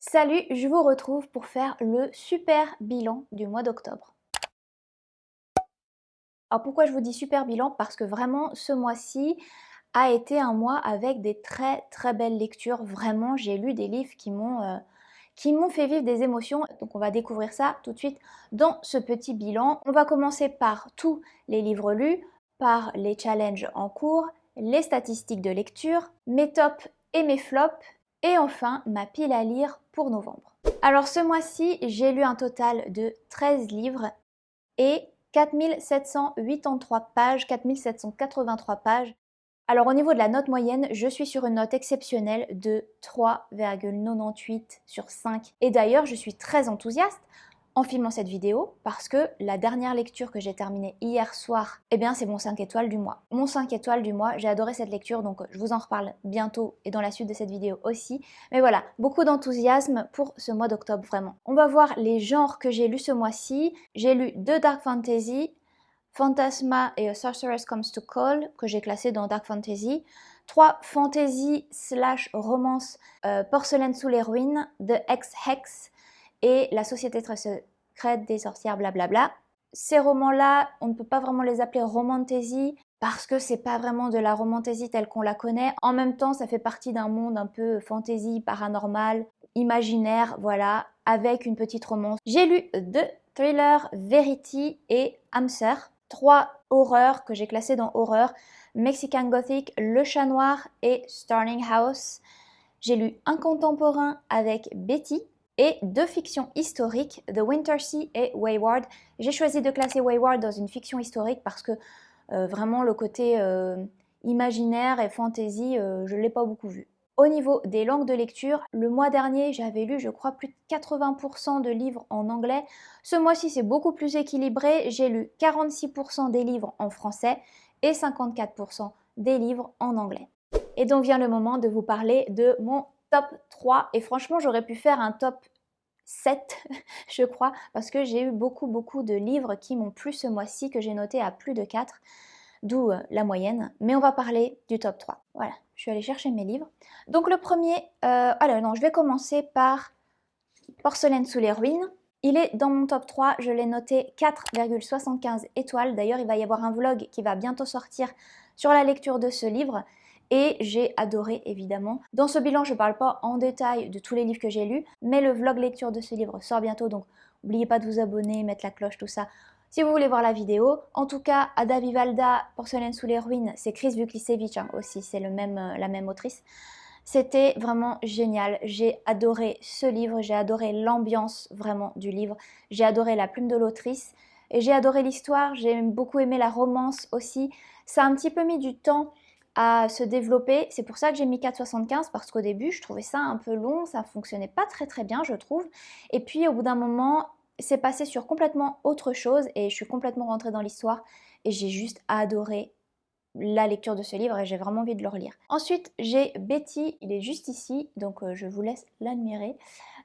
Salut, je vous retrouve pour faire le super bilan du mois d'octobre. Alors pourquoi je vous dis super bilan? Parce que vraiment ce mois-ci a été un mois avec des très belles lectures. Vraiment, j'ai lu des livres qui m'ont fait vivre des émotions. Donc on va découvrir ça tout de suite dans ce petit bilan. On va commencer par tous les livres lus, par les challenges en cours, les statistiques de lecture, mes tops et mes flops, et enfin ma pile à lire pour novembre. Alors ce mois-ci, j'ai lu un total de 13 livres et 4783 pages, 4783 pages. Alors au niveau de la note moyenne, je suis sur une note exceptionnelle de 3,98 sur 5. Et d'ailleurs, je suis très enthousiaste en filmant cette vidéo parce que la dernière lecture que j'ai terminée hier soir, eh bien c'est mon 5 étoiles du mois. Mon 5 étoiles du mois, j'ai adoré cette lecture, donc je vous en reparle bientôt et dans la suite de cette vidéo aussi. Mais voilà, beaucoup d'enthousiasme pour ce mois d'octobre, vraiment. On va voir les genres que j'ai lus ce mois-ci. J'ai lu 2 Dark Fantasy, Phantasma et A Sorceress Comes to Call, que j'ai classé dans Dark Fantasy. 3 Fantasy / romance, Porcelaine sous les ruines, The Ex-Hex et La Société très secrète des sorcières, blablabla. Ces romans-là, on ne peut pas vraiment les appeler romantasy parce que c'est pas vraiment de la romantasy telle qu'on la connaît. En même temps, ça fait partie d'un monde un peu fantasy, paranormal, imaginaire, voilà, avec une petite romance. J'ai lu 2 thrillers, Verity et Hamster. 3 horreurs que j'ai classées dans horreur, Mexican Gothic, Le Chat Noir et Starling House. J'ai lu un contemporain avec Betty et 2 fictions historiques, The Wintersea et Wayward. J'ai choisi de classer Wayward dans une fiction historique parce que vraiment le côté imaginaire et fantasy, je ne l'ai pas beaucoup vu. Au niveau des langues de lecture, le mois dernier, j'avais lu, je crois, plus de 80% de livres en anglais. Ce mois-ci, c'est beaucoup plus équilibré. J'ai lu 46% des livres en français et 54% des livres en anglais. Et donc vient le moment de vous parler de mon top 3. Et franchement, j'aurais pu faire un top 7, je crois, parce que j'ai eu beaucoup de livres qui m'ont plu ce mois-ci, que j'ai noté à plus de 4, d'où la moyenne. Mais on va parler du top 3. Voilà, je suis allée chercher mes livres. Donc le premier, alors non, je vais commencer par Porcelaine sous les ruines. Il est dans mon top 3, je l'ai noté 4,75 étoiles. D'ailleurs, il va y avoir un vlog qui va bientôt sortir sur la lecture de ce livre. Et j'ai adoré, évidemment. Dans ce bilan, je ne parle pas en détail de tous les livres que j'ai lus, mais le vlog lecture de ce livre sort bientôt, donc n'oubliez pas de vous abonner, mettre la cloche, tout ça, si vous voulez voir la vidéo. En tout cas, Ada Vivalda, Porcelaine sous les ruines, c'est Chris Vuklisevich aussi, c'est la même autrice. C'était vraiment génial, j'ai adoré ce livre, j'ai adoré l'ambiance vraiment du livre, j'ai adoré la plume de l'autrice, et j'ai adoré l'histoire, j'ai beaucoup aimé la romance aussi. Ça a un petit peu mis du temps à se développer, c'est pour ça que j'ai mis 4,75 parce qu'au début je trouvais ça un peu long, ça fonctionnait pas très bien je trouve, et puis au bout d'un moment c'est passé sur complètement autre chose et je suis complètement rentrée dans l'histoire et j'ai juste adoré la lecture de ce livre et j'ai vraiment envie de le relire. Ensuite, j'ai Betty, il est juste ici, donc je vous laisse l'admirer.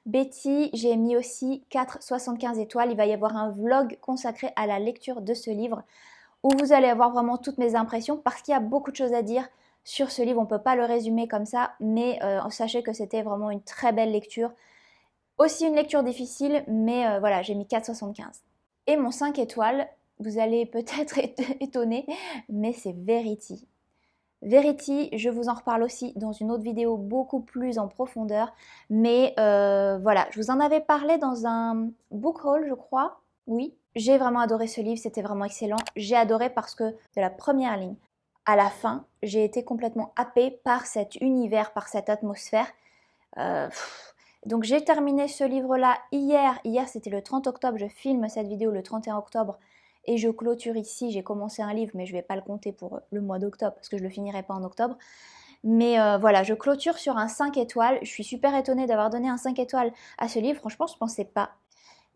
Betty, j'ai mis aussi 4,75 étoiles. Il va y avoir un vlog consacré à la lecture de ce livre où vous allez avoir vraiment toutes mes impressions parce qu'il y a beaucoup de choses à dire sur ce livre. On ne peut pas le résumer comme ça, mais sachez que c'était vraiment une très belle lecture. Aussi une lecture difficile, mais voilà, j'ai mis 4,75. Et mon 5 étoiles, vous allez peut-être être étonné, mais c'est Verity. Verity, je vous en reparle aussi dans une autre vidéo beaucoup plus en profondeur, mais voilà, je vous en avais parlé dans un book haul, je crois, oui. J'ai vraiment adoré ce livre, c'était vraiment excellent. J'ai adoré parce que de la première ligne à la fin, j'ai été complètement happée par cet univers, par cette atmosphère. Euh, donc j'ai terminé ce livre-là hier. Hier, c'était le 30 octobre. Je filme cette vidéo le 31 octobre. Et je clôture ici. J'ai commencé un livre, mais je ne vais pas le compter pour le mois d'octobre, parce que je ne le finirai pas en octobre. Mais voilà, je clôture sur un 5 étoiles. Je suis super étonnée d'avoir donné un 5 étoiles à ce livre. Franchement, je ne pensais pas.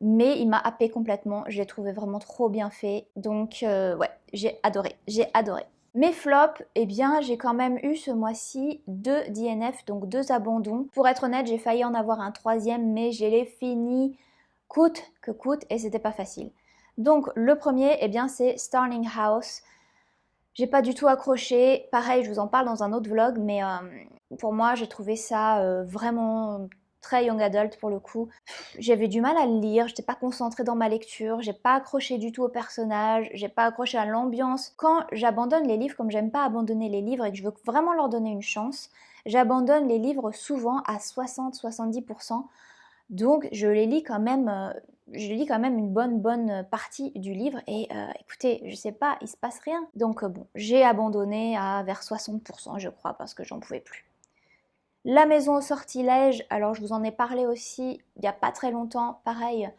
Mais il m'a happé complètement. Je l'ai trouvé vraiment trop bien fait. Donc ouais, j'ai adoré. J'ai adoré. Mes flops, eh bien j'ai quand même eu ce mois-ci 2 DNF, donc 2 abandons. Pour être honnête, j'ai failli en avoir un troisième, mais je l'ai fini coûte que coûte et c'était pas facile. Donc le premier, eh bien c'est Starling House. J'ai pas du tout accroché. Pareil, je vous en parle dans un autre vlog, mais pour moi j'ai trouvé ça vraiment très young adult pour le coup. J'avais du mal à le lire, j'étais pas concentrée dans ma lecture, j'ai pas accroché du tout au personnage, j'ai pas accroché à l'ambiance. Quand j'abandonne les livres, comme j'aime pas abandonner les livres et que je veux vraiment leur donner une chance, j'abandonne les livres souvent à 60-70%. Donc je les lis quand même, je lis quand même une bonne partie du livre et écoutez, je sais pas, il se passe rien. Donc bon, j'ai abandonné à vers 60% je crois parce que j'en pouvais plus. La maison au sortilège, alors je vous en ai parlé aussi il n'y a pas très longtemps, pareil,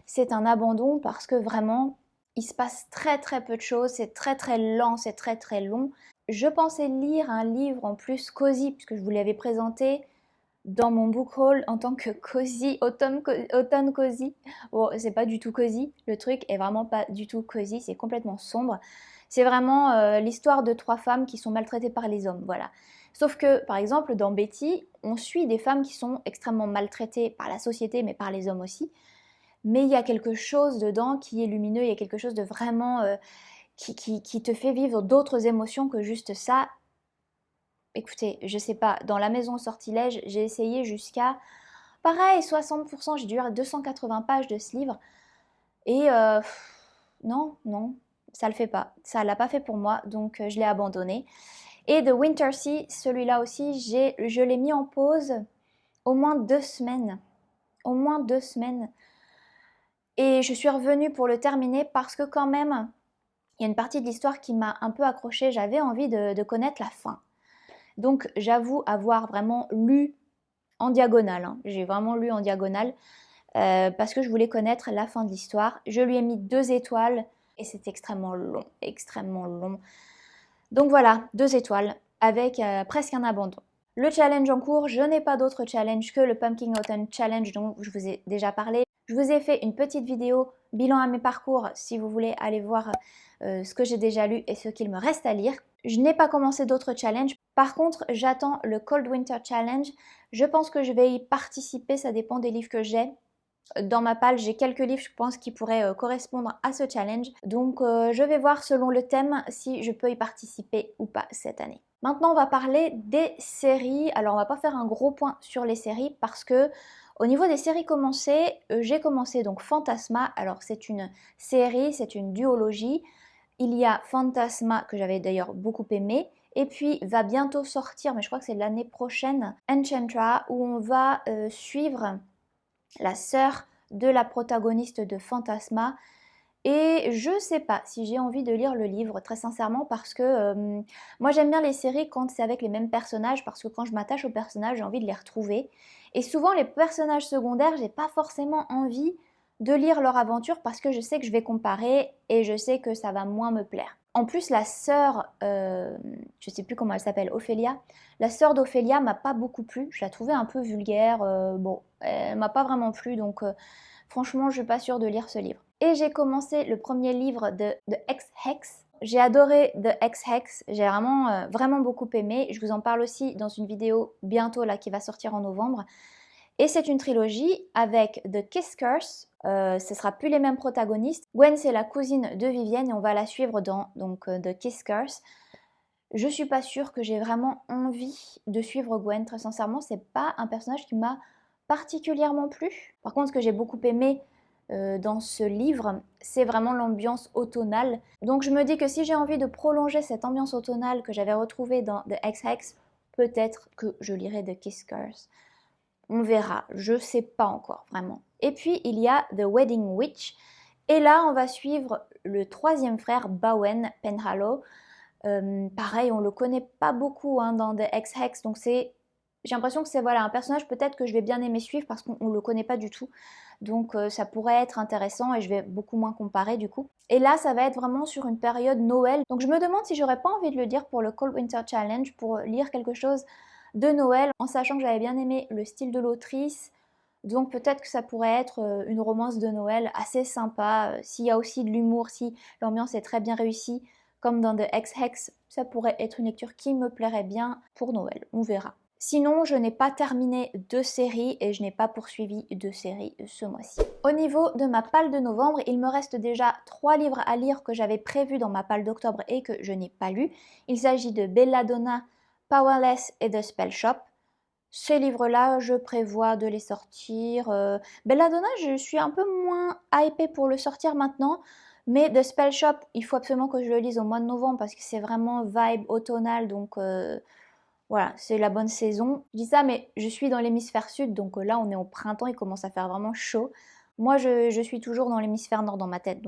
c'est un abandon parce que vraiment, il se passe très peu de choses, c'est très lent, c'est très long. Je pensais lire un livre en plus cosy, puisque je vous l'avais présenté dans mon book haul en tant que cosy, automne cosy. Bon, c'est pas du tout cosy, le truc est vraiment pas du tout cosy, c'est complètement sombre. C'est vraiment l'histoire de 3 femmes qui sont maltraitées par les hommes, voilà. Sauf que, par exemple, dans Betty, on suit des femmes qui sont extrêmement maltraitées par la société, mais par les hommes aussi. Mais il y a quelque chose dedans qui est lumineux, il y a quelque chose de vraiment qui te fait vivre d'autres émotions que juste ça. Écoutez, je sais pas, dans la maison au sortilège, j'ai essayé jusqu'à, pareil, 60%, j'ai dû lire 280 pages de ce livre. Et non, ça le fait pas. Ça l'a pas fait pour moi, donc je l'ai abandonné. Et The Winter Sea, celui-là aussi, je l'ai mis en pause au moins 2 semaines. Au moins 2 semaines. Et je suis revenue pour le terminer parce que quand même, il y a une partie de l'histoire qui m'a un peu accrochée. J'avais envie de connaître la fin. Donc j'avoue avoir vraiment lu en diagonale. Hein. J'ai vraiment lu en diagonale parce que je voulais connaître la fin de l'histoire. Je lui ai mis 2 étoiles et c'est extrêmement long, extrêmement long. Donc voilà, 2 étoiles avec presque un abandon. Le challenge en cours, je n'ai pas d'autre challenge que le Pumpkin Autumn Challenge dont je vous ai déjà parlé. Je vous ai fait une petite vidéo bilan à mes parcours si vous voulez aller voir ce que j'ai déjà lu et ce qu'il me reste à lire. Je n'ai pas commencé d'autres challenges. Par contre, j'attends le Cold Winter Challenge. Je pense que je vais y participer, ça dépend des livres que j'ai. Dans ma palle, j'ai quelques livres, je pense, qui pourraient correspondre à ce challenge. Donc, je vais voir selon le thème si je peux y participer ou pas cette année. Maintenant, on va parler des séries. Alors, on va pas faire un gros point sur les séries parce que au niveau des séries commencées, j'ai commencé donc Fantasma. Alors, c'est une série, c'est une duologie. Il y a Fantasma que j'avais d'ailleurs beaucoup aimé. Et puis va bientôt sortir, mais je crois que c'est l'année prochaine, Enchantra, où on va suivre la sœur de la protagoniste de Fantasma. Et je sais pas si j'ai envie de lire le livre, très sincèrement, parce que moi j'aime bien les séries quand c'est avec les mêmes personnages, parce que quand je m'attache aux personnages, j'ai envie de les retrouver. Et souvent les personnages secondaires, j'ai pas forcément envie de lire leur aventure parce que je sais que je vais comparer et je sais que ça va moins me plaire. En plus, la sœur, je sais plus comment elle s'appelle, Ophélia, la sœur d'Ophélia m'a pas beaucoup plu. Je la trouvais un peu vulgaire. Bon, elle m'a pas vraiment plu, donc franchement, je suis pas sûre de lire ce livre. Et j'ai commencé le premier livre de Ex-Hex. J'ai adoré The Ex-Hex, j'ai vraiment beaucoup aimé. Je vous en parle aussi dans une vidéo bientôt là qui va sortir en novembre. Et c'est une trilogie avec The Kiss Curse. Ce sera plus les mêmes protagonistes. Gwen, c'est la cousine de Vivienne et on va la suivre dans The Kiss Curse. Je suis pas sûre que j'ai vraiment envie de suivre Gwen. Très sincèrement, c'est pas un personnage qui m'a particulièrement plu. Par contre, ce que j'ai beaucoup aimé dans ce livre, c'est vraiment l'ambiance automnale. Donc je me dis que si j'ai envie de prolonger cette ambiance automnale que j'avais retrouvée dans The Ex-Hex, peut-être que je lirai The Kiss Curse. On verra, je sais pas encore vraiment. Et puis il y a The Wedding Witch. Et là, on va suivre le 3e frère, Bowen Penhallow. Pareil, on le connaît pas beaucoup hein, dans The Ex-Hex, donc j'ai l'impression que c'est voilà, un personnage peut-être que je vais bien aimer suivre parce qu'on le connaît pas du tout. Donc ça pourrait être intéressant et je vais beaucoup moins comparer du coup. Et là, ça va être vraiment sur une période Noël. Donc je me demande si j'aurais pas envie de le dire pour le Cold Winter Challenge, pour lire quelque chose de Noël, en sachant que j'avais bien aimé le style de l'autrice. Donc peut-être que ça pourrait être une romance de Noël assez sympa. S'il y a aussi de l'humour, si l'ambiance est très bien réussie, comme dans The Ex-Hex, ça pourrait être une lecture qui me plairait bien pour Noël. On verra. Sinon, je n'ai pas terminé de séries et je n'ai pas poursuivi de séries ce mois-ci. Au niveau de ma palle de novembre, il me reste déjà 3 livres à lire que j'avais prévus dans ma palle d'octobre et que je n'ai pas lu. Il s'agit de Belladonna, Powerless et The Spell Shop. ces livres-là, je prévois de les sortir. Belladonna, je suis un peu moins hypée pour le sortir maintenant. Mais The Spell Shop, il faut absolument que je le lise au mois de novembre parce que c'est vraiment vibe automnale. Donc voilà, c'est la bonne saison. Je dis ça, mais je suis dans l'hémisphère sud. Donc là, on est au printemps, il commence à faire vraiment chaud. Moi, je suis toujours dans l'hémisphère nord dans ma tête.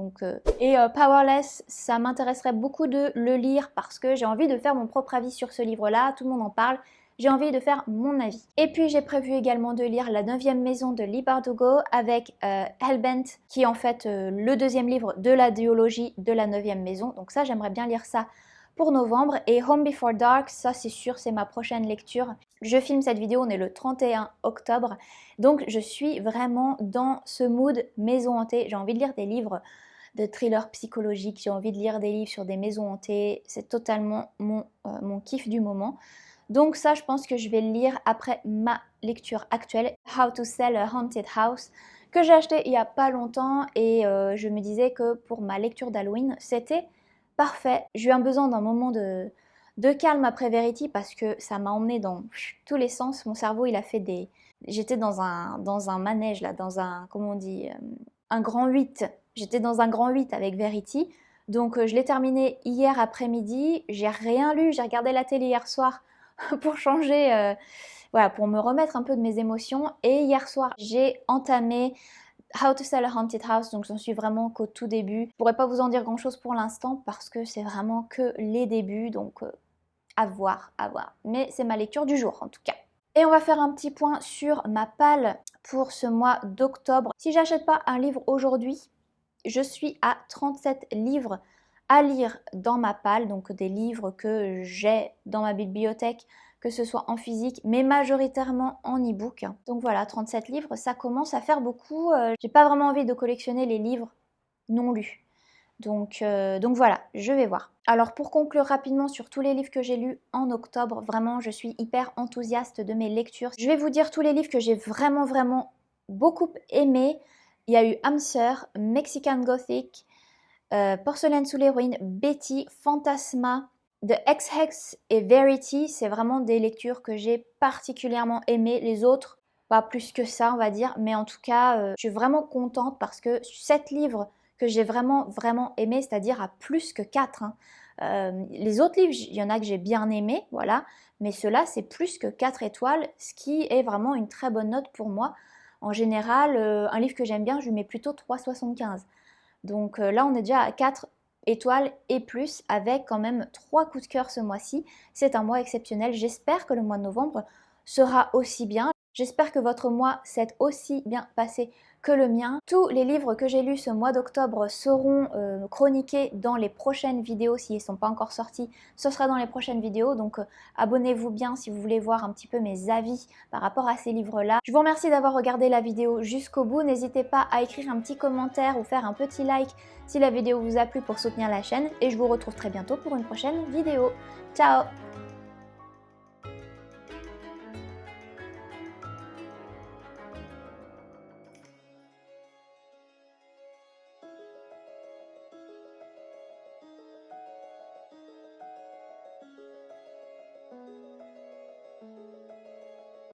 Et Powerless, ça m'intéresserait beaucoup de le lire parce que j'ai envie de faire mon propre avis sur ce livre-là. Tout le monde en parle. J'ai envie de faire mon avis. Et puis j'ai prévu également de lire La 9e maison de Leigh Bardugo avec Hellbent, qui est en fait le deuxième livre de la duologie de La 9e maison. Donc ça, j'aimerais bien lire ça pour novembre. Et Home Before Dark, ça c'est sûr, c'est ma prochaine lecture. Je filme cette vidéo, on est le 31 octobre. Donc je suis vraiment dans ce mood maison hantée. J'ai envie de lire des livres de thrillers psychologiques, j'ai envie de lire des livres sur des maisons hantées. C'est totalement mon kiff du moment. Donc ça, je pense que je vais le lire après ma lecture actuelle, How to Sell a Haunted House, que j'ai acheté il n'y a pas longtemps et je me disais que pour ma lecture d'Halloween, c'était parfait. J'ai eu un besoin d'un moment de calme après Verity parce que ça m'a emmené dans tous les sens. Mon cerveau, il a fait des... J'étais dans un manège, là, dans un, comment on dit, un grand 8. J'étais dans un grand 8 avec Verity. Donc je l'ai terminé hier après-midi. J'ai rien lu, j'ai regardé la télé hier soir pour changer, voilà, pour me remettre un peu de mes émotions. Et hier soir, j'ai entamé How to Sell a Haunted House, donc j'en suis vraiment qu'au tout début. Je pourrais pas vous en dire grand chose pour l'instant parce que c'est vraiment que les débuts, donc à voir, à voir. Mais c'est ma lecture du jour en tout cas. Et on va faire un petit point sur ma palle pour ce mois d'octobre. Si j'achète pas un livre aujourd'hui, je suis à 37 livres à lire dans ma palle, donc des livres que j'ai dans ma bibliothèque, que ce soit en physique, mais majoritairement en e-book. Donc voilà, 37 livres, ça commence à faire beaucoup. J'ai pas vraiment envie de collectionner les livres non lus. Donc voilà, je vais voir. Alors pour conclure rapidement sur tous les livres que j'ai lus en octobre, vraiment je suis hyper enthousiaste de mes lectures. Je vais vous dire tous les livres que j'ai vraiment beaucoup aimés. Il y a eu Hamster, Mexican Gothic, Porcelaine sous les ruines, Betty, Fantasma, The Ex-Hex et Verity. C'est vraiment des lectures que j'ai particulièrement aimées. Les autres, pas plus que ça on va dire, mais en tout cas je suis vraiment contente parce que 7 livres que j'ai vraiment aimé, c'est-à-dire à plus que 4. Les autres livres, il y en a que j'ai bien aimé, voilà, mais ceux-là, c'est plus que 4 étoiles, ce qui est vraiment une très bonne note pour moi. En général, un livre que j'aime bien, je lui mets plutôt 3,75. Donc là, on est déjà à 4 étoiles et plus, avec quand même 3 coups de cœur ce mois-ci. C'est un mois exceptionnel. J'espère que le mois de novembre sera aussi bien. J'espère que votre mois s'est aussi bien passé que le mien. Tous les livres que j'ai lus ce mois d'octobre seront chroniqués dans les prochaines vidéos. S'ils ne sont pas encore sortis, ce sera dans les prochaines vidéos. Donc abonnez-vous bien si vous voulez voir un petit peu mes avis par rapport à ces livres-là. Je vous remercie d'avoir regardé la vidéo jusqu'au bout. N'hésitez pas à écrire un petit commentaire ou faire un petit like si la vidéo vous a plu pour soutenir la chaîne. Et je vous retrouve très bientôt pour une prochaine vidéo. Ciao!